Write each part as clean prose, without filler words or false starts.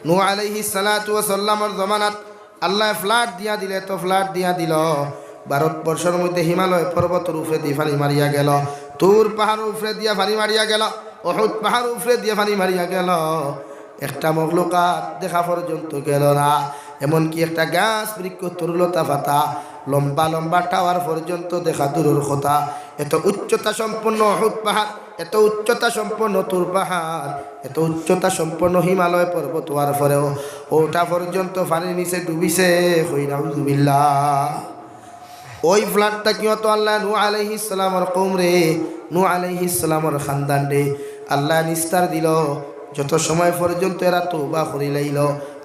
নূহ আলাইহিস সালাতু ওয়াস সালামের জমানাত আল্লাহ ফ্লাড দিয়া দিলে, তো ফ্লাড দিয়া দিল ভারতবর্ষের মধ্যে হিমালয় পর্বতের উপরে দিয়ে পানি মারিয়া গেল, তুর পাহাড়ের উপরে দিয়া পানি মারিয়া গেল, উহুদ পাহাড়ের উপরে দিয়ে পানি মারিয়া গেল। একটা মখলুকাত দেখা পর্যন্ত গেল না। এমনকি একটা গাছ বৃক্ষ তরুলতা পাতা লম্বা লম্বা টাওয়ার পর্যন্ত দেখা দূরের কথা। এত উচ্চতা সম্পন্ন উহুদ পাহাড়, এত উচ্চতা সম্পন্ন তুর পাহাড়, এত উচ্চতা সম্পন্ন হিমালয় পর্বত হওয়ার পরেও ওটা পর্যন্ত পানির নিচে ডুবিছে। হই নাউযুবিল্লাহ। ওই ফ্লাডটা কি হতো আল্লাহ নূহ আলাইহিস সালামের কওম রে, নূহ আলাইহিস সালামের খানদান রে আল্লাহ নিস্তার দিল। যত সময় পর্যন্ত এরা তওবা করি লাইল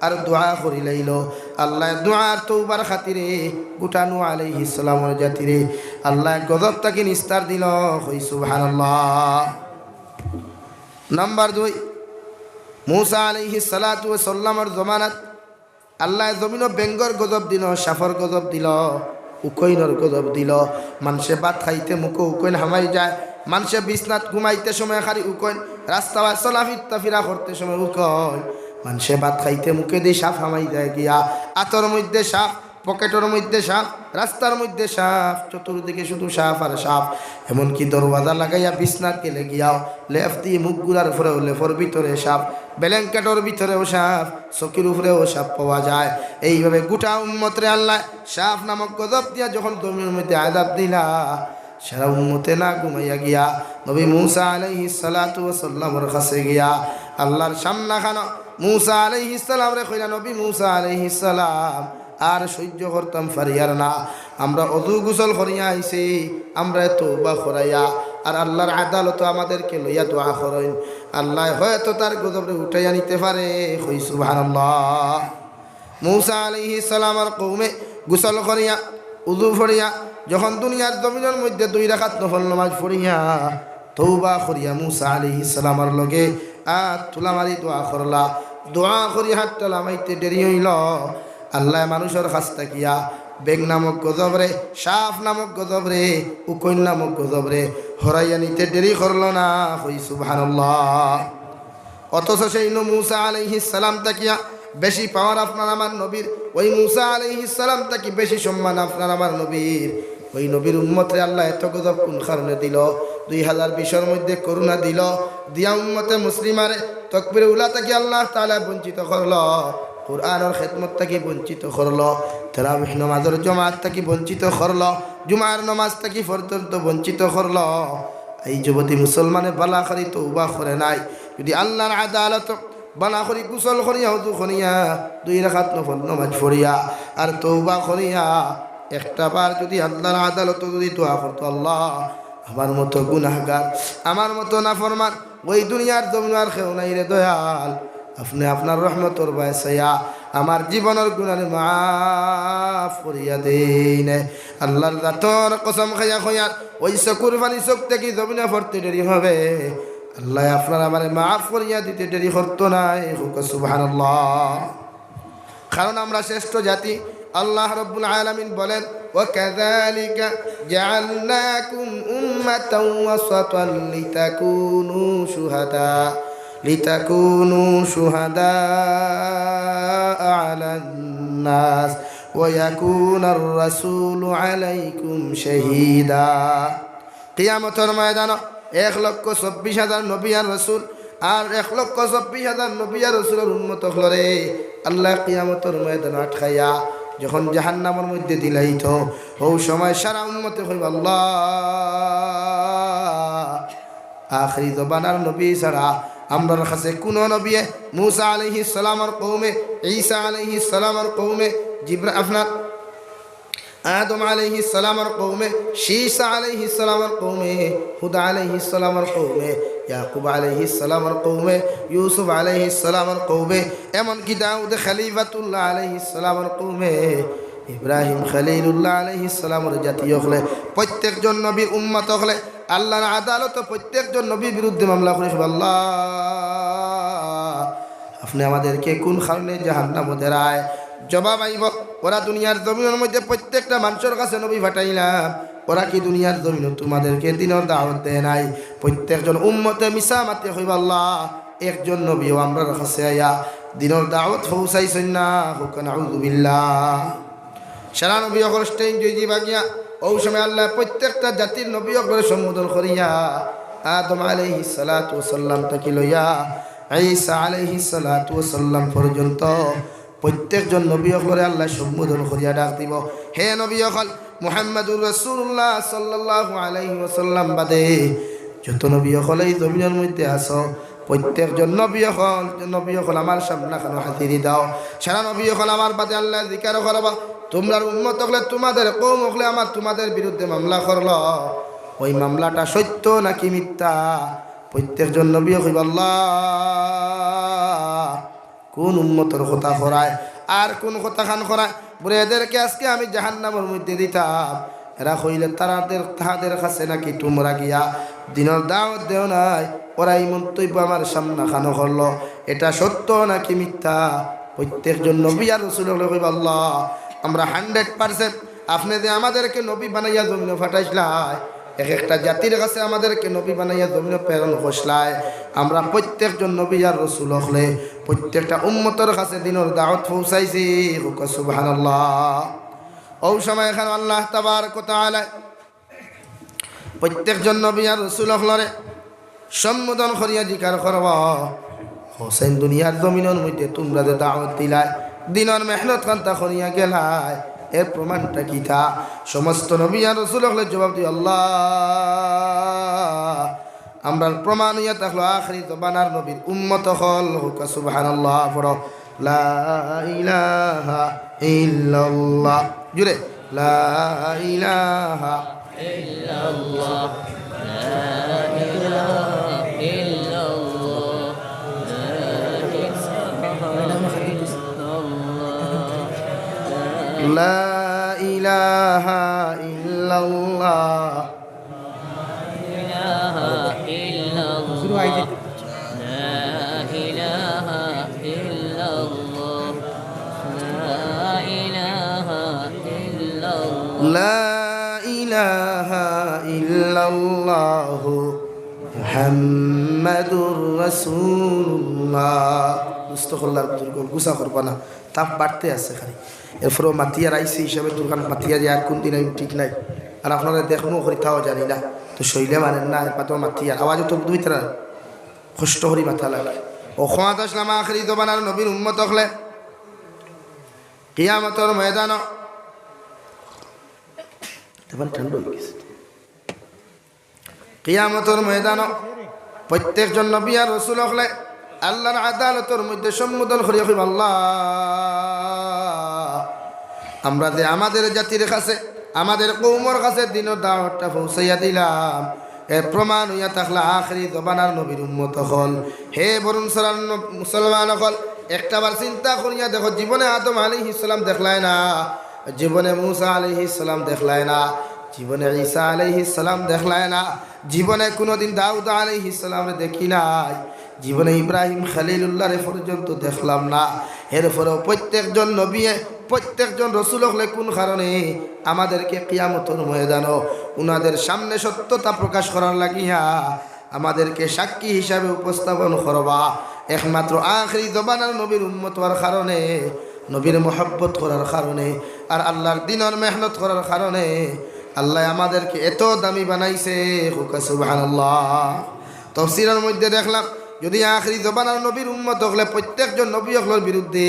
আর দোয়া করি লাইল, আল্লাহ দোয়ার তওবার খাতিরে গোটা নূহ আলাইহিস সালামের জাতিরে আল্লাহ গজব তাকে নিস্তার দিল। হই সুবহানাল্লাহ। নাম্বার 2, মূসা আলাইহিস সালাতু ওয়াস সালামের জমানাত আল্লাহ জমিনও বেঙ্গর গজব দিল, সাফর গজব দিল, উকইনর গজব দিল। মানুষে ভাত খাইতে মুখে উকইন হামাই যায়, মানুষে বিছনাত ঘুমাইতে সময় খালি উকইন, রাস্তা চলাফিরতা ফিরা করতে সময় উকইন, মানুষে ভাত খাইতে মুখে দিয়ে সাপ হামাই যায় গিয়া, আতর মধ্যে সাপ, পকেটের মধ্যে সাপ, রাস্তার মধ্যে সাপ, চতুর্দিকে শুধু সাপ আর সাপ। এমনকি দরওয়াজা লাগাইয়া বিছনাত গেলে গিয়াও লেফ দিয়ে মুখ গুলার উপরেও লেফর ভিতরে সাপ, ব্ল্যাঙ্কেটের ভিতরেও সাপ, চকির উপরেও সাপ পাওয়া যায়। এইভাবে গোটা উম্মতরে আল্লাহ সাপ নামক গজব দিয়া যখন জমির মধ্যে আযাব দিলা, সারা উম্মতে না ঘুমাইয়া গিয়া নবী মূসা আলাইহিস সালাতু ওয়াস সালামের কাছে গিয়া আল্লাহর সামনা খানো মূসা আলাইহিস সালাম রে কইলা, নবী মূসা আলাইহিস সালাম আর সহ্য করতাম পারিয়ার না, আমরা অজু গোসল করিয়া আইছি, আমরা তওবা করাইয়া আর আল্লাহর আদালত আমাদেরকে লইয়া দোয়া করেন, আল্লাহ হয়তো তার গজবরে উঠাইয়া নিতে পারে। কই সুবহানাল্লাহ। মূসা আলাইহিস সালামের কওমে গোসল করিয়া উযু করিয়া যখন দুনিয়ার জমিনের মধ্যে 2 রাকাত নফল নামাজ পড়িয়া তওবা করিয়া মূসা আলাইহিস সালামের লগে তুলা মারি দোয়া করলা, দোয়া করি হাতটা লামাইতে দেরি হইল, আল্লাহ মানুষের কাছ থাকিয়া বেগ নামক গজবরে, সাপ নামক গজবরে, উকইন নামক গজবরে হরাইয়া নিতে দেরি করল না। হই সুবহানাল্লাহ। অথচ সেই মূসা আলাইহিস সালাম তাকিয়া বেশি পাওয়ার আপনার আমার নবীর, ওই মূসা আলাইহিস সালাম তাকি বেশি সম্মান আপনার আমার নবীর। ওই নবীর উম্মতরে আল্লাহ এত গজব কোন কারণে দিল? 2020 মধ্যে করোনা দিল, দিয়া উম্মতে মুসলিমারে তাকবীরে উলা তাকি আল্লাহ তাআলা বঞ্চিত করল, কুরআনের খেদমত থেকে বঞ্চিত করল, তারাবিহ নামাজের জামাত থেকে বঞ্চিত করল, জুমার নামাজ থেকে পর্যন্ত বঞ্চিত করল। এই যুবতী মুসলমানে বালা করি তওবা করে নাই, যদি আল্লাহর আদালত বালা করি গোসল করিয়া উযু করিয়া 2 রাকাত নফল নামাজ পড়িয়া আর তওবা করিয়া একটা বার যদি আল্লাহর আদালত যদি দোয়া করতো, আল্লাহ আমার মতো গুনাহগার, আমার মতো নাফরমান ওই দুনিয়ার জমিন আর কেউ নাই রে দয়াল, আপনি আপনার রহমতর বায়সাইয়া আমার জীবনের গুনাহ মাফ করিয়া দেন। আল্লাহর জাতর কসম খাইয়া কইয়া ওই চকুর পানি চোখ থেকে জমিনে পড়তে দেরি হবে, আল্লাহ আপনার আমারে মাফ করিয়া দিতে দেরি করতো নাই। সুবহানাল্লাহ। কারণ আমরা শ্রেষ্ঠ জাতি। আল্লাহ রাব্বুল আলামিন বলেন, ওয়াকাযালিকা জাআলনাকুম উম্মাতাও ওয়াসাতান লিতাকুনু শুহাদা আলান নাস ওয়া ইয়াকুনার রাসূলু আলাইকুম শাহীদা। কিয়ামতের ময়দানে 1,24,000 নবী আর রাসূল আর 1,24,000 নবী আর রাসূলের উম্মত হলরে আল্লাহ কিয়ামতের ময়দানে আটকাইয়া যখন জাহান্নামের মধ্যে দিলাইত, ওই সময় সারা উম্মতে কইব, আল্লাহ আখিরি জবানার নবী ছাড়া আমরার কাছে কোন নবী, মূসা আলাইহিস সালামের কওমে, ঈসা আলাইহিস সালামের কওমে, আপনার আদম আলাইহিস সালামের কওমে, শীসা আলাইহিস সালামের কওমে, হুদা আলাইহিস সালামের কওমে, ইয়াকুব আলাইহিস সালামের কওমে, ইউসুফ আলাইহিস সালামের কওমে, এমনকি দাউদ খলিফাতুল্লাহ আলাইহিস সালামের কওমে, ইব্রাহিম খলিলুল্লাহ আলাইহিস সালামের জাতীয় হলে প্রত্যেকজন নবীর উম্মত হলে আল্লাহর আদালত প্রত্যেকজন নবীর বিরুদ্ধে মামলা করে, আল্লাহ আপনি আমাদেরকে কোন কারণে জাহান্নামে দেরায়? জবাব আইব, ওরা দুনিয়ার জমিনের মধ্যে প্রত্যেকটা মানুষের কাছে নবী পাঠাইলাম, ওরা কি দুনিয়ার জমিন তোমাদেরকে দিনের দাওয়াত দেয় নাই? প্রত্যেকজন উম্মতে মিছা মাতে হইব, আল্লাহ একজন নবীও আমরা কাছে আয়া দিনের দাওয়াত পৌঁছাইছেন না হুক নাউযু বিল্লাহ সারা নবী সকল স্টেইন জয়জি বাগিয়া ওই সময় আল্লাহ প্রত্যেকটা জাতির নবী সকলের সম্বোধন করিয়া আদম আলাইহিস সালাতু ওয়াস সালাম থেকে লইয়া ঈসা আলাইহিস সালাতু ওয়াস সালাম পর্যন্ত প্রত্যেকজন নবী সকলে আল্লাহ সম্বোধন করিয়া ডাক দিব হে নবী সকল মুহাম্মাদুর রাসূলুল্লাহ সাল্লাল্লাহু আলাইহি ওয়াসাল্লাম বাদে যত নবী সকল এই জমিনের মধ্যে আছো প্রত্যেকজন নবী সকল আমার সামনে কেন হাজিরি দাও সারা নবী সকল আমার বাদে আল্লাহ জিকির করবা তোমরা উম্মত হলে তোমাদের কওম হলে আমার তোমাদের বিরুদ্ধে মামলা করলো ওই মামলাটা সত্য নাকি মিথ্যা প্রত্যেকজন নবী কইব আল্লাহ কোন উম্মতের কথা করায় আর কোন কথা খান করায় বলে এদেরকে আজকে আমি জাহান্নামের মধ্যে দিতাম এরা কইলে তাহাদের কাছে নাকি তোমরা গিয়া দিনের দাওয়াত দেও নাই ওরা এই মন্তব্য আমার সামনা খানো করলো এটা সত্য নাকি মিথ্যা প্রত্যেকজন নবী আর রাসূল কইব আল্লাহ আমরা 100% আপনি যে আমাদেরকে নবী বানাইয়া জমিনে ফাটাইছলাই এক একটা জাতির কাছে আমাদেরকে নবী বানাইয়া জমিনে প্রেরণ করছলাই আমরা প্রত্যেকজন নবী আর রাসূল হলে প্রত্যেকটা উম্মতের কাছে দিনের দাওয়াত পৌঁছাইছি সুবহানাল্লাহ ওই সময় এখানে আল্লাহ তাবারক ওয়া তাআলা প্রত্যেকজন নবী আর রাসূল হলরে সম্বোধন করিয়া জিকির করব হোসেন দুনিয়ার জমিনের মধ্যে তোমরা যে দাওয়াত দিলাই দিনের মেহনত কান্তা করিয়া গেলাই এর প্রমাণটা কি তা সমস্ত নবী আর রাসূল হলে জবাব দিই আল্লাহ আমরা প্রমাণ হইয়া থাকলো আখিরি জমানার নবীর উম্মত হল সুবহানাল্লাহ পড়ো লা ইলাহা ইল্লাল্লাহ জুড়ে লা ইলাহা ইল্লাল্লাহ লা ইলাহা ইল্লাল্লাহ লা ইলাহা ইল্লাল্লাহ লা ইলাহা ইল্লাল্লাহ মুহাম্মাদুর রাসূলুল্লাহ মুস্তাগফিরুল্লাহ বুজুর্গ গুসা করবা না তাপ বাড়তে আছে খালি এরপরও মাতিয়ার আইসি হিসাবে দোকান মাতিয়া যে আর কোন দিন ঠিক নাই আর আপনারা দেখুন করিতাও জানি না তো শৈলে মানেন না পাতো মাতিয়ার আওয়াজও তো দুই তারা কষ্ট করি মাথা লাগে ও খোয়াত আসলাম আখরি জমানার নবীর উম্মত হলে কিয়ামতের ময়দান ঠান্ডা হয়ে গেছে কিয়ামতের ময়দান প্রত্যেকজন নবী আর রাসূল হলে আল্লাহর আদালতের মধ্যে সম্বোধন করিয়া কইব আল্লাহ আমরা যে আমাদের জাতির কাছে আমাদের কওমের কাছে দিনের দাওয়াতটা পৌঁছাইয়া দিলাম এর প্রমাণ হইয়া থাকলে আখরি জমানার নবীর উম্মত হল হে বরুণ মুসলমান হল একটাবার চিন্তা করিয়া দেখো জীবনে আদম আলাইহিস সালাম দেখলায় না জীবনে মূসা আলাইহিস সালাম দেখলায় না জীবনে ঈসা আলাইহিস সালাম দেখলায় না জীবনে কোনোদিন দাউদ আলাইহিস সালামরে দেখি নাই জীবনে ইব্রাহিম খলিলুল্লাহরে পর্যন্ত দেখলাম না এরপরেও প্রত্যেকজন নবী প্রত্যেকজন রাসূল হলে কোন কারণে আমাদেরকে কিয়ামতের ময়দানে উনাদের সামনে সত্যতা প্রকাশ করার লাগিয়া আমাদেরকে সাক্ষী হিসাবে উপস্থাপন করবা একমাত্র আখিরি জমানার নবীর উম্মত হওয়ার কারণে নবীর মহব্বত করার কারণে আর আল্লাহর দিনের মেহনত করার কারণে আল্লাহ আমাদেরকে এত দামি বানাইছে সুবহানাল্লাহ তাফসীরের মধ্যে দেখলাম যদি আখিরি জমানার নবীর উম্মত হলে প্রত্যেকজন নবী হলের বিরুদ্ধে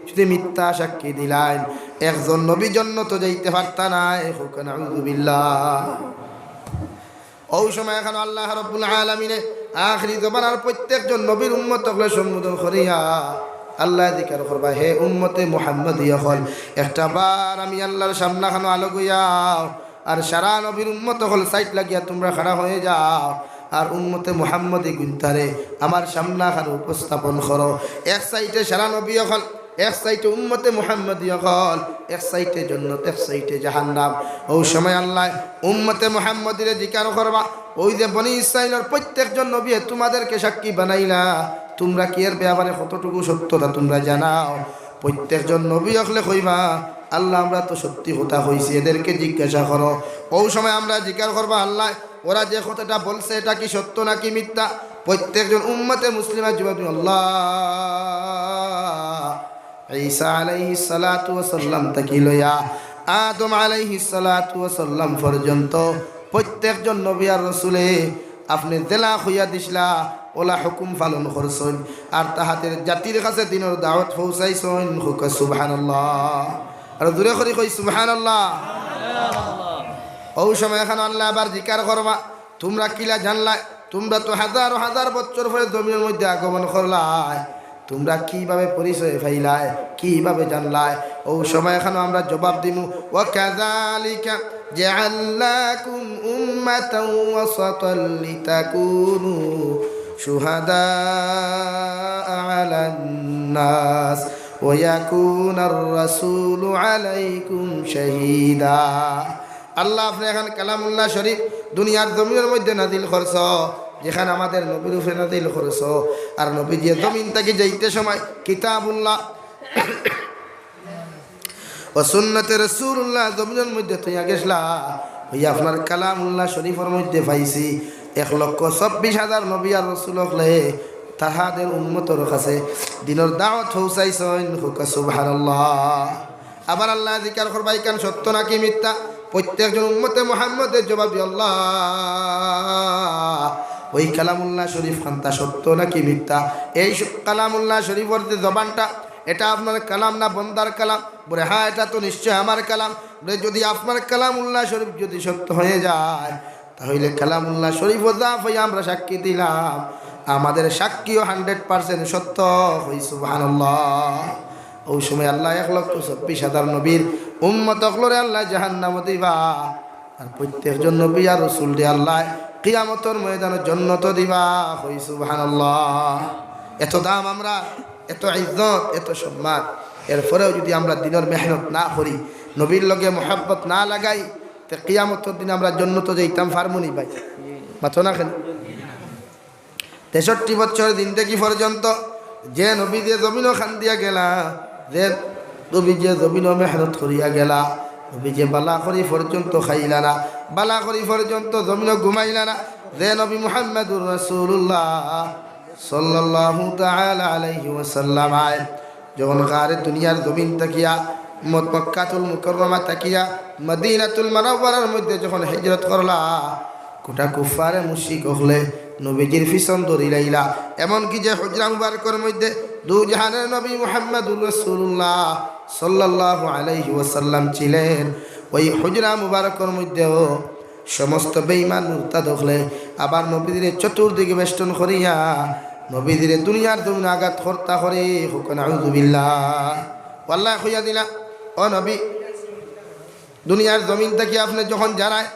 যদি মিথ্যা সাক্ষী দিলেন একজন নবী জন্য তো যাইতে পারতা না নাউযু বিল্লাহ ওই সময় এখন আল্লাহ রাব্বুল আলামিনে আখিরি জমানার প্রত্যেকজন নবীর উম্মত হলে সম্বোধন করিয়া আল্লাহ জিকির করবা হে উম্মতে মুহাম্মাদিয়া হল একটা বার আমি আল্লাহর সামনে খানো আলো গইয়াও আর সারা নবীর উম্মত হল সাইড লাগিয়া তোমরা খাড়া হয়ে যাও আর উম্মতে মুহাম্মদি গুনতারে আমার সামনে খানো উপস্থাপন করো এক সাইডে সারা নবী হল এক সাইডে উম্মতে মুহাম্মদি হল এক সাইডে জান্নাত এক সাইডে জাহান্নাম ওই সময় আল্লাহ উম্মতে মুহাম্মদির জিকির করবা ওই যে বনি ইসরাইলের প্রত্যেকজন নবী তোমাদেরকে সাক্ষী বানাইলা তোমরা কি এর ব্যাপারে কতটুকু সত্যতা তোমরা জানাও প্রত্যেকজন নবী হলে কইবা আল্লাহ আমরা তো সত্যি কথা কইছি এদেরকে জিজ্ঞাসা করো ওই সময় আমরা জিজ্ঞাসা করবা আল্লাহ ওরা যে কথাটা বলছে এটা কি সত্য নাকি মিথ্যা প্রত্যেকজন উম্মতে মুসলিমা জবাব দিন আল্লাহ। ঈসা আলাইহিস সালাতু ওয়াস সালাম থেকে লইয়া আদম আলাইহিস সালাতু ওয়াস সালাম পর্যন্ত প্রত্যেকজন নবী আর রাসূলে আপনি জেলা হইয়া দিছলা ওলা হুকুম পালন করছেন আর তাহাদের জাতির কাছে দিনের দাওয়াত পৌঁছাইছেন। হুক সুবহানাল্লাহ। আর দূরে করে কই সুবহানাল্লাহ। ও সময় এখন আল্লাহ আবার জিকার করবা, তোমরা কিলা জানলা, তোমরা তো হাজার হাজার বছর পরে জমিনের মধ্যে আগমন করলাই, তোমরা কিভাবে পরিচয় পাইলাই, কিভাবে জানলাই? ও সময় এখন আমরা জবাব দিমু ওয়া কাযালিকা জাআলনাকুম উম্মাতান ওয়াসাতান লিতাকুনু শুহাদা আলান নাস ওয়া ইয়াকুনার রাসূলু আলাইকুম শাহীদা। আল্লাহ আপনি এখন কালামুল্লাহ শরীফ দুনিয়ার জমিনের মধ্যে নাজিল করছ, যেখানে আমাদের নবীর উপরে নাজিল করছ। আর নবী যে জমিন থেকে যাইতে সময় কিতাবুল্লাহ ও সুন্নতে রাসূলুল্লাহ জমিনের মধ্যে তুইয়া গেছলা, ওই আপনার কালামুল্লাহ শরীফের মধ্যে পাইছি 1,26,000 নবী আর রাসূল হলে তাহাদের উম্মতের কাছে দিনের দাওয়াত পৌঁছাইছেন। সুবহানাল্লাহ। আবার আল্লাহ জিকির করবাই কান সত্য নাকি মিথ্যা? প্রত্যেকজন উম্মতে মুহাম্মদের জবাব দিয়ে আল্লাহ ওই কালামুল্লাহ শরীফ খানটা সত্য নাকি মিথ্যা? এই কালামুল্লাহ শরীফের যে জবানটা, এটা আপনার কালাম না বন্দার কালাম? বলে হ্যাঁ, এটা তো নিশ্চয় আমার কালাম। বলে যদি আপনার কালামুল্লাহ শরীফ যদি সত্য হয়ে যায়, তাহলে কালামুল্লাহ শরীফ হয়ে আমরা সাক্ষী দিলাম, আমাদের সাক্ষীও 100% সত্য হই। সুবহানাল্লাহ। ওই সময় আল্লাহ 1,26,000 নবীর উম্মত হলরে আল্লাহ জাহান্নামে দিবা, আর প্রত্যেকজন নবী আর রাসূল দিয়ে আল্লাহ কিয়ামতের ময়দানে জান্নাত দিবা। হই সুবহানাল্লাহ। এত দাম আমরা, এত ইজ্জত, এত সম্মান, এরপরেও যদি আমরা দিনের মেহনত না করি, নবীর লগে মোহাব্বত না লাগাই, তো কিয়ামতের দিন আমরা জান্নাত যাইতাম পারমুনি ভাই? মাথো না কেন? 63 বছর জিন্দেগি পর্যন্ত যে নবী যে জমিনও খান দিয়া গেলা, যে নবী যে জমিনও মেহনত করিয়া গেলা, নবী যে বালা করি পর্যন্ত খাইলা না, বালা করি পর্যন্ত জমিনও ঘুমাইলা না, যে নবী মুহাম্মদুর রাসূলুল্লাহ সাল্লাল্লাহু তাআলা আলাইহি ওয়াসাল্লাম যখন গারে দুনিয়ার জমিন তাকিয়া মক্কাতুল মুকাররমা তাকিয়া মদিনাতুল মুনাওয়ারার মধ্যে যখন হিজরত করলা, গোটা কুফারে মুশরিক হলে নবীজির পিছন ধরিলাইলা। এমনকি যে হুজরা মুবারকের মধ্যে দু জাহানের নবী মুহাম্মদুর রাসূলুল্লাহ সাল্লাল্লাহু আলাইহি ওয়াসাল্লাম ছিলেন, ওই হুজরা মুবারকের মধ্যেও সমস্ত বেঈমান মুরতাদ হলে আবার নবীদের চতুর্দিকে বেষ্টন করিয়া নবীদের দুনিয়ার জমিন আঘাত করতা করে। হুকুন আউযু বিল্লাহ। আল্লাহ কইয়া দিলা, ও নবী, দুনিয়ার জমিন থেকে আপনি যখন জানায়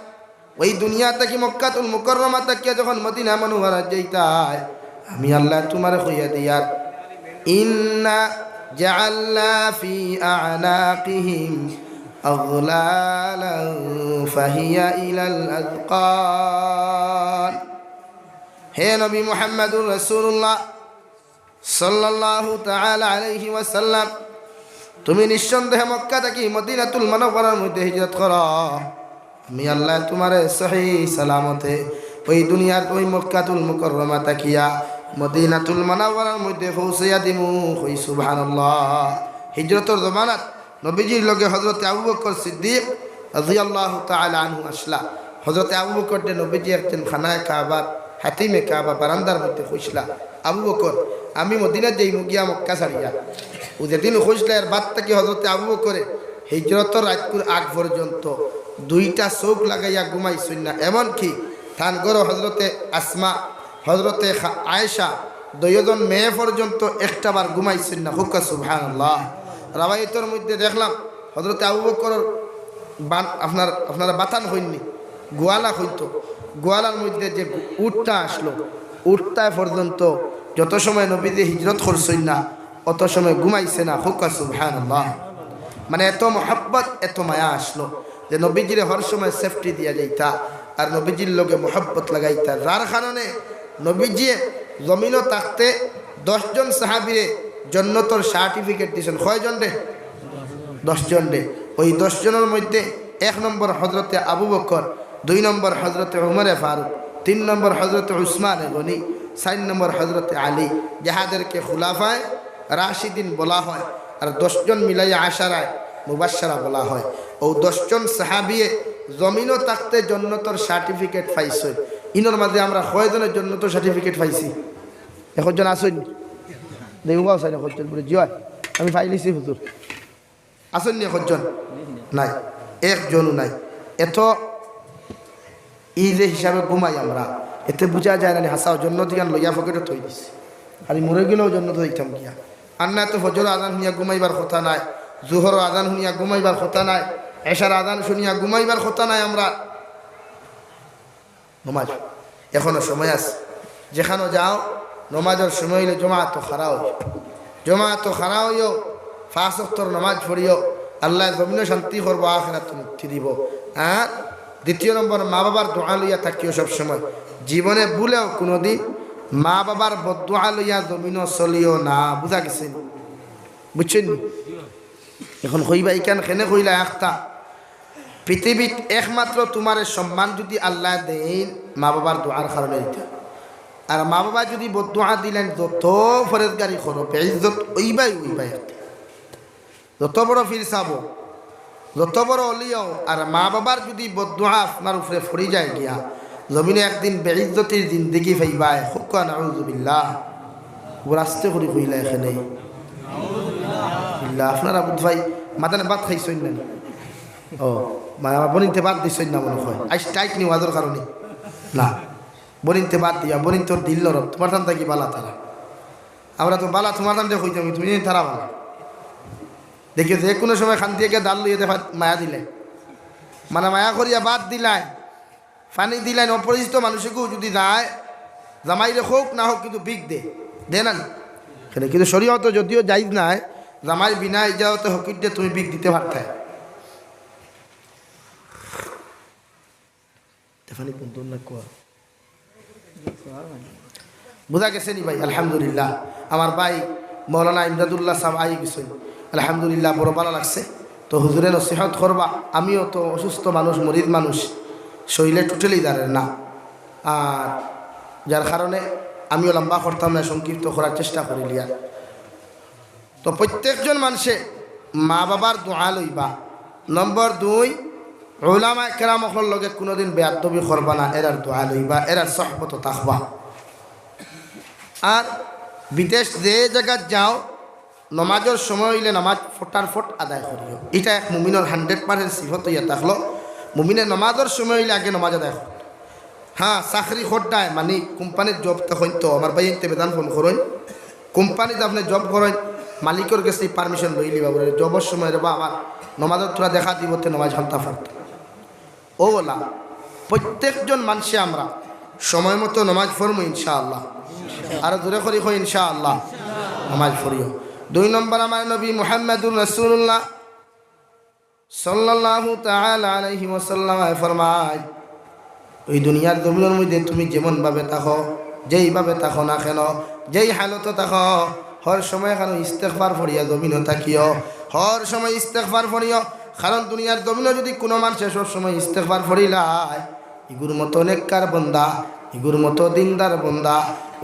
ওই দুনিয়া থেকে মক্কাতুল মুকাররমা থেকে যখন মদিনা মুনাওয়ারা যাইতায়, আমি আল্লাহ তোমার কইয়া দিয়ার ইন্না জাআলনা ফি আ'নাকিহিম আগলালান ফাহিয়া ইলাল আযকান। হে নবী মুহাম্মদুর রাসূলুল্লাহ সাল্লাল্লাহু তাআলা আলাইহি ওয়াসাল্লাম, তুমি নিঃসন্দেহে মক্কা থেকে মদিনাতুল মুনাওয়ারার মধ্যে হিজরত করো, আমি আল্লাহ তোমারে সহি সালামতে ওই দুনিয়ার ওই মক্কাতুল মুকাররমা তাকিয়া মদিনাতুল মুনাওয়ারার মধ্যে পৌঁছাইয়া দিমু। কই সুবহানাল্লাহ। হিজরতের জমানাত নবীজির লগে হযরত আবু বকর সিদ্দিক রাদিয়াল্লাহু তাআলা আনহু আসলা। হযরত আবু বকর দে নবীজি একদিন খানায় কাবা হাতিমে কাবা বারান্দার মধ্যে খুঁজলা, আবু বকর আমি মদিনা যাইমু গিয়া মক্কা ছাড়িয়া। ও যেদিন খুঁজলা এর বাদ থেকে হযরত আবু বকরে হিজরতের রাতপুর আগ পর্যন্ত 2টা চোখ লাগাইয়া ঘুমাইছেন না। এমনকি থান গড় হজরতে আসমা, হজরতে আয়েশা 2জন মেয়ে পর্যন্ত একটাবার ঘুমাইছেন না। হুক্কা সুবহানাল্লাহ। রাওয়ায়াতের মধ্যে দেখলাম হজরতে আবু বকর আপনারা বাতান হইননি, গোয়ালা হইতো। গোয়ালার মধ্যে যে উটটা আসলো, উটটায় পর্যন্ত যত সময় নবীজি হিজরত করছেন না অত সময় ঘুমাইছে না। হুক্কা সুবহানাল্লাহ। মানে এত মোহাব্বত, এত মায়া আসলো যে নবীজির হর সময় সেফটি দিয়া যাইতা আর নবীজির লোকে মোহাব্বত লাগাইতা, যার কারণে নবীজি জমিনও থাকতে 10 জন সাহাবীরে জান্নাতের সার্টিফিকেট দিয়েছেন। কয়জন রে? 10 জন রে। ওই 10 জনের মধ্যে 1 নম্বর হজরতে আবু বকর, 2 নম্বর হজরতে উমরে ফারুক, 3 নম্বর হজরতে উসমানে গনি, 4 নম্বর হযরতে আলী, যাহাদেরকে খুলাফায়ে রাশিদিন বলা হয়, আর 10 জন মিলাইয়া আশারায় মুবাশশারা বলা হয়। ও 10 জন সাহাবিয়ে জমিনও থাকতে জন্নতর সার্টিফিকেট পাইছে। ইনোর মাঝে আমরা কয়জনের জন্নতর সার্টিফিকেট পাইছি? একজন আসুন দেখবো আসেন, একজন বলে জয় আমি পাইলিছি হুজুর, আসুন নি একজন? নাই, একজনও নাই। এত ই যে হিসাবে ঘুমাই আমরা, এতে বোঝা যায় না হাসাও জন্য থেকে লইয়া পকেটে থই দিছি। আর মরে গেলেও জন্য তো দেখতাম গিয়া। আর না তো ফজর আজান শুনিয়া ঘুমাইবার কথা নাই, জোহর আজান শুনিয়া ঘুমাইবার কথা নাই, এশার আজান শুনিয়া ঘুমাইবার কথা নাই। আমরা নমাজ এখনো সময় আছে, যেখানে যাও নমাজের সময় হইলে জমাত খারা হইও, জমাত খারা হইও, 5 ওয়াক্তের নমাজ পড়িও, আল্লাহ জমিনে শান্তি করবো, আখিরাতে মুক্তি দিব। আর 2 নম্বর মা বাবার দোয়া লইয়া থাকিও সব সময়। জীবনে ভুলেও কোনোদিন মা বাবার বদদোয়া লইয়া জমিনও চলিও না। বুঝা গেছে? বুঝছেন? এখন কইবা ইকান কেনে কইলা একটা পৃথিবীত একমাত্র তোমার সম্মান যদি আল্লাহ দেন মা বাবার দোয়ার কারণে দিতে। আর মা বাবা যদি বদদোয়া দিলেন যত ফরেজগারি করো বেইজ্জত ওইবাই ওইবাই, যত বড় ফির চাবো, যত বড় অলিও, আর মা বাবার যদি বদদোয়া আপনার উপরে ফরি যায় গিয়া জমিনে একদিন বেইজ্জতির জিন্দেগি পাইবাই। হুক্কা নাউযুবিল্লাহ। রাস্তে করি কইলা এখানে আপনারা বুধ ভাই মাদানে ভাত খাইছেন না? ও বনিতে বাদ দিছেন না মনে হয়, আইস টাইট নি ওয়াজের কারণে না। বনিতে বাদ দিয়া বনিন তোর দিল রব, তোমার দাম থাকি বালা তারা, আমরা তো বালা তোমার দাম দিয়ে কইতাম, তুমি তারা বালা দেখিও যে কোনো সময় খান দিয়ে দাল লইয়ে দেখা মায়া দিলে, মানে মায়া করিয়া বাদ দিলাই, পানি দিলেন। অপরিচিত মানুষকেও যদি যায় জামাইরে হোক না হোক কিন্তু বিগ দে না, কিন্তু শরীয়ত যদিও জায়েজ নাই, জামাই বিনা ইজাজতে হকির দিয়ে তুমি বিগ দিতে পারতে। বুঝা গেছে নি ভাই? আলহামদুলিল্লাহ। আমার ভাই মৌলানা ইমদাদুল্লাহ সাহেব আই গেছেন, আলহামদুলিল্লাহ, বড় ভালো লাগছে। তো হুজুরে নসিহত করবা, আমিও তো অসুস্থ মানুষ, মরিদ মানুষ, শরীরে টোটালি দাঁড়েন না, আর যার কারণে আমিও লম্বা করতাম না, সংক্ষিপ্ত করার চেষ্টা করিলিয়া। তো প্রত্যেকজন মানুষে মা বাবার দোয়া লইবা। নম্বর 2, উলামা কেরামকর লগে কোনোদিন বেয়াদবি করবা না, এরার দোয়া লইবা, এরার সহবত থাকবা। আর বিদেশ যে জায়গা যাও নমাজের সময় হইলে নামাজ ফটাফট আদায় করিও। এটা এক মুমিনের 100% সিফত হইয়া থাকলো। মুমিনের নমাজের সময় হইলে আগে নমাজ আদায় কর। হ্যাঁ, চাকরি খোটায় মানে কোম্পানির জব তখন তো আমার ভাই বেদান ফোন করেন, কোম্পানিতে আপনি জব করেন, মালিকের কাছে পারমিশন লই লিবা বলে জবের সময় রে বা আমার নমাজের তোরা দেখা দিব তে নমাজ হালতা ফালত। ও বলা প্রত্যেকজন মানুষে আমরা সময় মতো নমাজ পড়বো ইনশাআল্লাহ। আরো জোরে করি কই ইনশাআল্লাহ নমাজ পড়িও। 2 নম্বর আমার নবী মুহাম্মদুর রাসূলুল্লাহ সাল্লাল্লাহু তাআলা আলাইহি ওয়াসাল্লাম ফরমায়, ওই দুনিয়ার জমিনের মধ্যে তুমি যেমন ভাবে থাকো, যেইভাবে থাকো না কেন, যেই হালতে থাকো, হর সময় কেন ইস্তেগফার পড়িয়া জমিনও থাকিও, হর সময় ইস্তেগফার পড়িও। কারণ দুনিয়ার জমিনে যদি কোনো মানুষ সব সময় ইস্তেগফার পড়িলায়, ইগুর মতো নেককার বন্দা, ইগুর মতো দিনদার বন্দা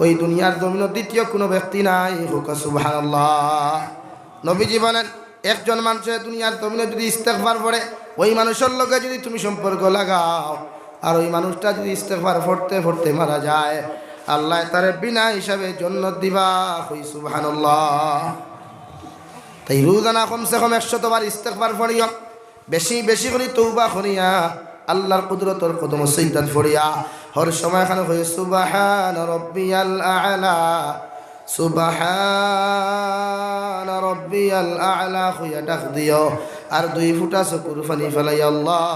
ওই দুনিয়ার জমিনে দ্বিতীয় কোনো ব্যক্তি নাই। সুবহানাল্লাহ। নবীজি বলেন, একজন মানুষের দুনিয়ার জমিনে যদি ইস্তেগফার পড়ে, ওই মানুষের লগে যদি তুমি সম্পর্ক লাগাও, আর ওই মানুষটা যদি ইস্তেগফার পড়তে পড়তে মারা যায়, আল্লাহ তারে বিনা হিসাবে জান্নাত দিবা। সুবহানাল্লাহ। তাই রোজানা কমসে কম 100 বার ইস্তেগফার পড়িও, বেশি বেশি করে তওবা করিয়া আল্লাহর কুদরতর কদম সিজদাত পড়িয়া হর সময় খানে হয়ে সুবহান রাব্বিয়াল আ'লা, সুবহান রাব্বিয়াল আ'লা হইয়া ডাক দিও। আর 2 ফুটা চকুর পানি ফেলাই, আল্লাহ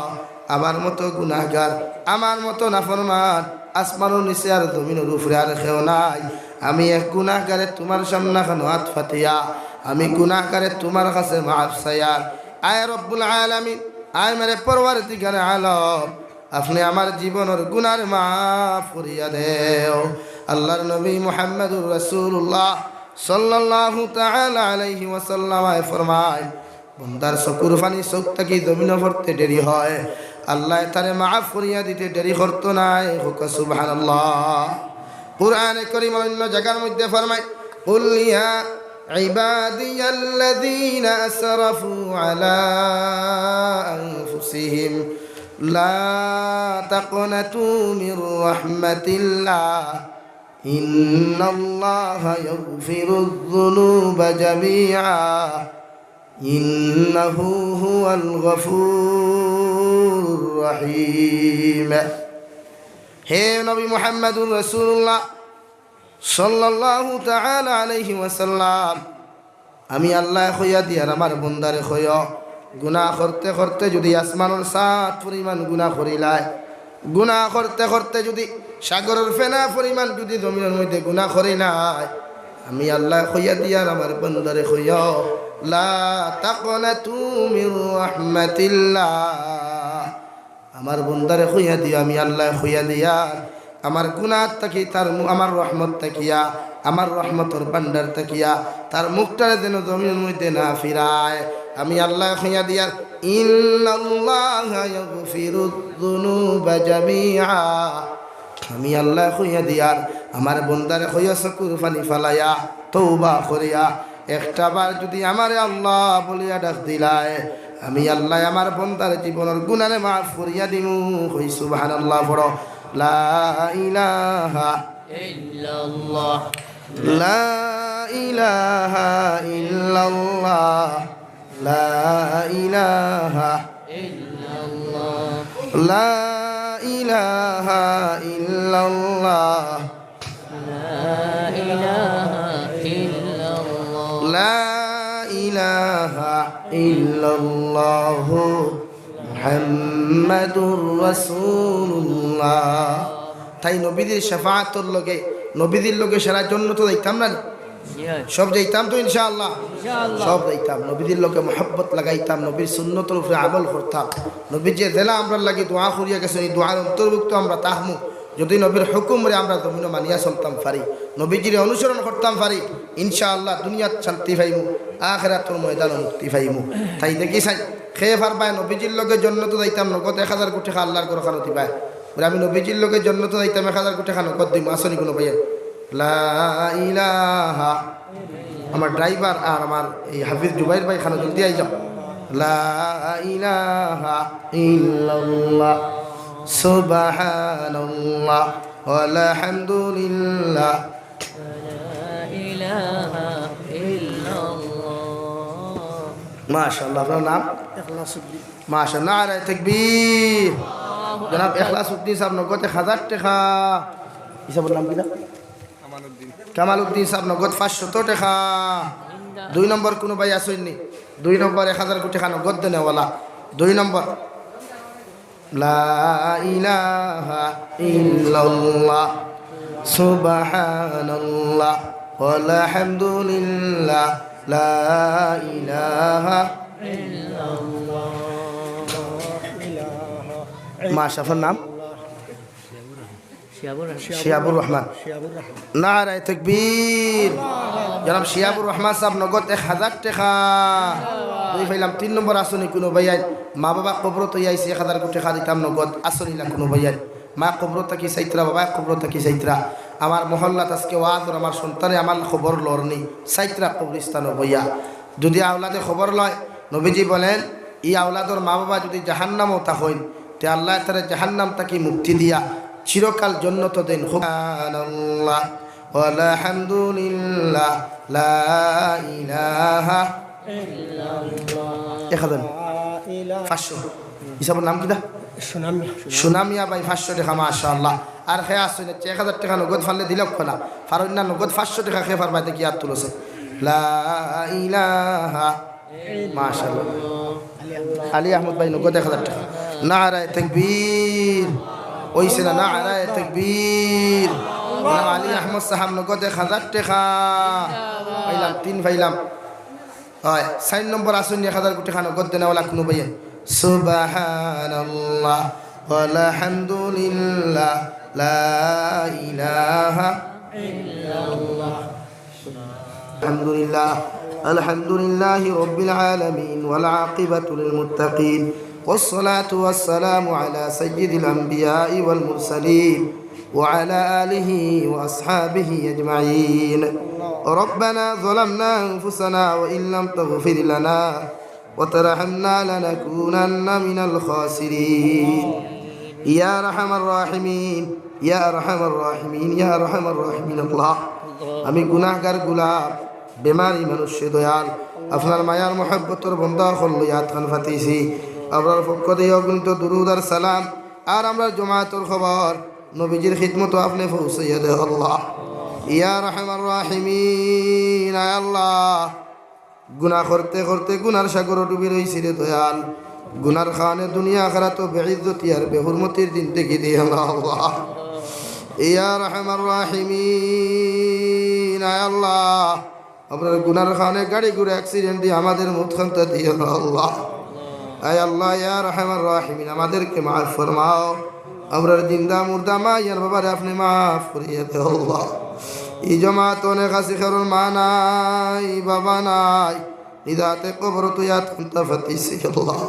আমার মতো গুনাহগার, আমার মতো নাফরমান আসমানের নিচে আর জমিনের উপরে আর কেউ নাই। আমি এক গুনাহগারে তোমার সামনে খানো হাত ফাতিয়া, আমি গুনাহগারে তোমার কাছে মাফ চাইয়া। আয় রব্বুল আলামিন, আয় মেরে পরওয়ারদিগার আলম, আপনি আমার জীবনের গুনার মাফ করিয়া দেও। আল্লাহর নবী মুহাম্মদুর রাসূলুল্লাহ সাল্লাল্লাহু তাআলা আলাইহি ওয়াসাল্লাম ফরমায়, বান্দার চকুর পানি চোখ থেকে জমিনে পড়তে দেরি হয়, আল্লাহ তারে মাফ করিয়া দিতে দেরি করতো নাই। সুবহানাল্লাহ। কুরআনে কারীম অন্য জায়গার মধ্যে ফরমায় কুল ইয়া ইবাদিয়াল্লাযীনা আসরাফু আলা আনফুসিহিম লা তাকনাতু মির রাহমাতিল্লাহ ইন্নাল্লাহা ইয়াগফিরুয যুনুবা জামিআ ইন্নাহু হুয়াল গফুরুর রহিম। হে নবী মুহাম্মদুর রাসূলুল্লাহ সাল্লাল্লাহু তাআলা আলাইহি ওয়াসাল্লাম, আমি আল্লাহ কইয়া দিয়ার আমার বন্দারে কইও গুনাহ করতে করতে যদি আসমানের সাত পরিমাণ গুনাহ করিলায়, গুনাহ করতে করতে যদি সাগরের ফেনা পরিমাণ যদি জমিনের মধ্যে গুনাহ করিলায়, আমি আল্লাহ কইয়া দিয়ার আমার বন্দারে কইও লা তাকনাতু মির রাহমাতিল্লাহ, আমার বন্দারে কইয়া দিও আমি আল্লাহ কইয়া দিয়া আমার গুনাহ তাকি তার আমার রহমত তাকিয়া আমার রহমতের ভান্ডার তাকিয়া তার মুখটারে যেন জমিনের মধ্যে না ফিরায়, আমি আল্লাহ কইয়া দিয়া ইন্নাল্লাহা ইয়াগফিরুয যুনুবা জামিআ, আমি আল্লাহ কইয়া দিয়ার আমার বন্দারে কইয়া চকুর পানি ফালাইয়া তওবা করিয়া একটা বার যদি আমারে আল্লাহ বলিয়া ডাক দিলায়, আমি আল্লাহ আমার বন্দার জীবনের গুনারে মাফ করিয়া দিমু। কই সুবহানাল্লাহ পড়ো। লা ইলাহা ইল্লাল্লাহ লা ইলাহা ইল্লাল্লাহ লা ইলাহা ইল্লাল্লাহ লা ইলাহা ইল্লাল্লাহ লা ইলাহা ইল্লাল্লাহ লা ইলাহা ইল্লাল্লাহ মুহাম্মাদুর রাসূলুল্লাহ। তাই নবীদের শাফাআতের লগে নবীদের লগে সারা জন্য তো যাইতাম না, সব যাইতাম তো ইনশাআল্লাহ, সব যাইতাম নবীদের লগে মহব্বত লাগাইতাম, নবীর সুন্নতের উপরে আমল করতাম, নবী যে জেলা আমরা লাগি দোয়া করিয়া গেছে এই দোয়ার অন্তর্ভুক্ত আমরা তাহমু, যদি নবীর হুকুমরে আমরা জমিন মানিয়া চলতাম পারি, নবীজির অনুসরণ করতাম পারি, ইনশাআল্লাহ দুনিয়াত শান্তি পাইমু আখিরাতের ময়দানে মুক্তি পাইমু। তাই দেখি চাই খেয়ে পারবায় নবীজির লগে জন্নত যাইতাম নগদ 1000 কোটি টাকা আল্লাহর করে খানো দিবাই, আমি নবীজির লগে জন্নত যাইতাম 1000 কোটি টাকা নগদ দিম আসনি কোনো ভাইয়া। লা ইলাহা, আমার ড্রাইভার আর আমার এই হাফিজ জুবাইর ভাই খানো জলদি আই যাও। লা ইলাহা ইল্লাল্লাহ সুবহানাল্লাহ ওয়াল হামদুলিল্লাহ লা ইলাহা ইল্লাল্লাহ। মাশাআল্লাহ, আপনার নাম? ইখলাসউদ্দিন। মাশাআল্লাহ, নারে তাকবীর। জনাব ইখলাসউদ্দিন সাহেব নগদ 1000 টাকা। ইসাবের নাম কি না? কামালউদ্দিন সাহেব নগদ 500 টাকা। 2 নম্বর কোন ভাই আসেননি? 2 নম্বর 1000 কোটি টাকা নগদ দেনেওয়ালা। 2 নম্বর লা ইলাহা ইল্লাল্লাহ সুবহানাল্লাহ ওয়াল হামদুলিল্লাহ লা ইলাহা ইল্লাল্লাহ। মাশাআল্লাহ, নাম? শিয়াবুর রহমান। নারে তাকবীর। জনাব শিয়াবুর রহমান সাহেব নগদ 1000 টাকা। 2 পাইলাম। 3 নম্বর আসনি কোনো ভাইয়াই মা বাবা কবর তো আইছে 1000 কোটি টাকা দিতাম নগদ আসনি না কোনো ভাইয়াই, মা কবর থাকি চাইত্রা বাবা কবর থাকি চাইত্রা, আমার মহল্লাত আজকে ওয়াজ আমার সন্তানে আমার খবর লরনি চাইত্রা কবরস্থান বইয়া, যদি আওলাদে খবর লয় নবীজি বলেন এই আওলাদর মা বাবা যদি জাহান্নামও তা হইন তে আল্লাহ তারা জাহান্নাম তাকে মুক্তি দিয়া চিরকাল জন্নত দেন। সুবহানাল্লাহ ওয়াল হামদুলিল্লাহ লা ইলাহা ইল্লাল্লাহ। 500। হিসাবের নাম কি দা? সুনামিয়া ভাই 500 টাকা। মাশাআল্লাহ। আর খেয়ে আসছে 1000 টাকা নগদ ফাললে দিলক খোলা ফারুন না নগদ 500 টাকা খেয়ে ফারবাই দেখি আর তুলছে। লা ইলাহা, মাশাআল্লাহ। আলী আহমদ ভাই নগদ 1000 টাকা। নারে তাকবীর। ওইছে না? নারে তাকবীর। আলী আহমদ সাহেব নগদ 1000 টাকা পাইলাম। 3 পাইলাম। হয় 4 নম্বর আসুন 1000 কোটি টাকা নগদ দেনেওয়ালা কোনো ভাইয়া। সুবহানাল্লাহ ওয়াল হামদুলিল্লাহ লা ইলাহা ইল্লাল্লাহ। আলহামদুলিল্লাহ আলহামদুলিল্লাহি রাব্বিল আলামিন ওয়াল আকিবাতু লিল মুত্তাকিন والصلاة والسلام على سيد الأنبياء والمرسلين وعلى آله وأصحابه أجمعين. ربنا ظلمنا أنفسنا وإن لم تغفر لنا وترحمنا لنكونن من الخاسرين. يا أرحم الراحمين يا أرحم الراحمين يا أرحم الراحمين الله আমি গুনাহগার গোলাম বেমারি মানুষ দয়াল আপনার মায়ার মোহাব্বতর বন্দা হল ইয়াদ খান ফাতিছি আপনার পক্ষ দিয়ে অগণিত দুরুদ আর সালাম আর আমরা জমাতের খবর নবীজির খিদমত আপনি পৌঁছাইয়া দে আল্লাহ। ইয়া রাহমার রাহিমিন আয় আল্লাহ গুনাহ করতে করতে গুনার সাগর ডুবে রইছি রে দয়াল গুনার খানে দুনিয়া আখিরাত বেইজ্জতি আর বেহুরমতির দিন থেকে দিয়ে আল্লাহ। ইয়া রাহমার রাহিমিন আয় আল্লাহ আপনার গুনার খানে গাড়ি ঘুরে অ্যাক্সিডেন্ট দিয়ে আমাদের মুখখানটা দিয়ে আল্লাহ। আয় আল্লাহ ইয়া রাহমার রাহিমিন আমাদেরকে মাফ ফরমাও আমরার জিন্দা মুর্দা মা ইয়ার বাবারে আপনি মাফ করিয়ে দে আল্লাহ। এই জমাত অনেক আছে কারণ মা নাই বাবা নাই নিদাতে কবর তুই আত্মা ফাতিছি আল্লাহ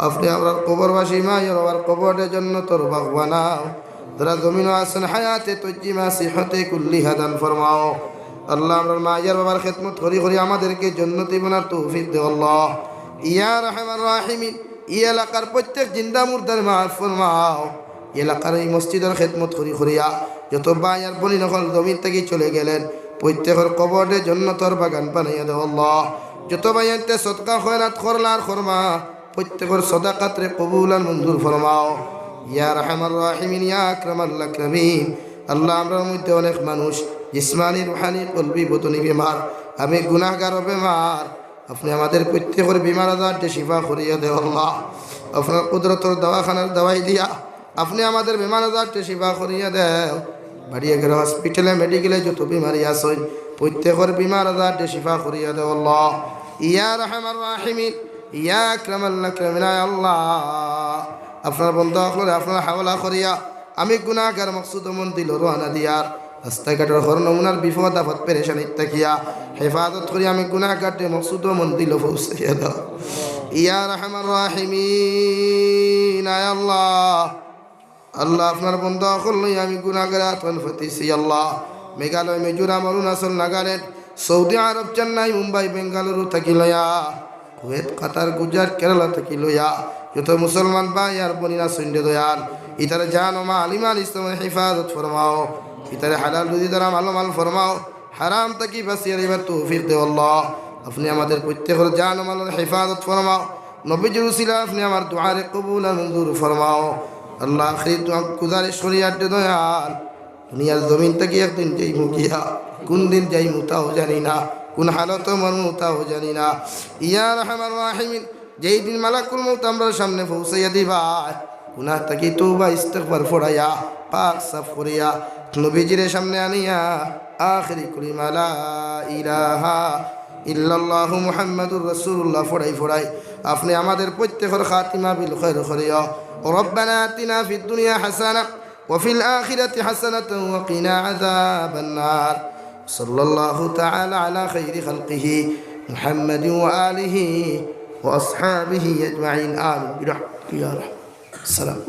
আপনি আমরার কবরবাসী মা ইয়ার বাবার কবরের জন্য তোর বাগবানাও যারা জমিন আসেন হায়াতে তজ্জিমা সিহতে কুল্লি হাদান ফরমাও আল্লাহ আমরার মা ইয়ার বাবার খেদমত করি করি আমাদেরকে জান্নাতি বানার তৌফিক দে আল্লাহ। ইয়া রাহমার রাহিমিন এই এলাকার প্রত্যেক জিন্দা মুর্দার মাফ ফরমাও এলাকার এই মসজিদের খেদমত করি করিয়া যত ভাই আর বোন নকল জমিন থেকে চলে গেলেন প্রত্যেকের কবরের জন্য তোর বাগান বানাইয়া দেও আল্লাহ। যত ভাইয়ান্তে সদকা খয়রাত করলার ফরমা প্রত্যেকের সদাকাতরে কবুল আর মঞ্জুর ফরমাও। ইয়া রাহমার রাহিমিন ইয়া আকরামাল আকরামিন আল্লাহ আমরার মধ্যে অনেক মানুষ জিসমানি রুহানি কলবি বদনি বিমার আমি গুনাহগার বেমার আপনি আমাদের প্রত্যেকের বিমার আজারটি শিফা করিয়া দেও আল্লাহ। আপনার কুদরতর দওয়াখানার দাওয়াই দিয়া আপনি আমাদের বিমার আজারটি শিফা করিয়া দেও বাড়িয়ে গেলে হসপিটালে মেডিকেলে যত বিমারি আসেন প্রত্যেকের বিমার আজারটি শিফা করিয়া দেও আল্লাহ। ইয়া রাহমার রাহিমিন ইয়া আকরামাল আকরামিন আল্লাহ আপনার বন্ধু আপনার হাওলা করিয়া আমি গুনাহগার মকসুদ মন দিল রোহানা দিয়ার রাস্তাঘাটের হর নমুনার বিপদ আপদ পেরেশানি তাকিয়া হেফাজত করি আমি গুনাহগারটি মকসুদ মন দিল পৌঁছাইয়া দাও। ইয়া রাহমার রাহিমিন আয় আল্লাহ আল্লাহ আপনার বন্ধু লই আমি গুনাহগার আতন ফতিছি আল্লাহ মেঘালয় মিজোরাম অরুণাচল নাগাল্যান্ড সৌদি আরব চেন্নাই মুম্বাই বেঙ্গালুরু থাকি লয়া কুয়েত কাতার গুজরাট কেরালা থাকি লয়া যত মুসলমান ভাই আর বোনেরা সন্ধ্যে দয়াল ইতারে জান ও মাল ইমান ইসলামের হেফাজত ফরমাও ইতারে হালাল রুজি দ্বারা মাল ফরমাও হারাম থাকি বাঁচিয়ে এবার তৌফিক দেও আল্লাহ। আপনি আমাদের প্রত্যেকের জান ও মালের হেফাজত ফরমাও নবীজির উসিলা আপনি আমার দুআরে কবুল আর মঞ্জুর ফরমাও আল্লাহ। আখির দোয়া গুজারিশ করি আর দয়াল দুনিয়ার জমিন থেকে একদিন যাইমু গিয়া কোন দিন যাইমু তাও জানি না কোন হালত মরমু তাও জানি না। ইয়া রাহমার রাহিমিন যেই দিন মালাকুল মউত আমরা সামনে পৌঁছাইয়া দিবা গুনাহ থেকে তওবা ইস্তিগফার ফড়াইয়া পাক সাফ করিয়া নবীজির সামনে আনিয়া আখিরি কালিমা লা ইলাহা ইল্লাল্লাহু মুহাম্মাদুর রাসূলুল্লাহ ফড়াই আপনি আমাদের প্রত্যেকের খাতিমা বিল খায়র করিয়া। রব্বানা আতিনা ফিদ দুনিয়া হাসানাহ ওয়া ফিল আখিরাতি হাসানাতাও ওয়া কিনা আযাবান নার। সাল্লাল্লাহু তাআলা আলা খায়রি খালকিহি মুহাম্মাদিন ওয়া আলিহি وأصحابه أجمعين آمين برحمتك يا رب. السلام.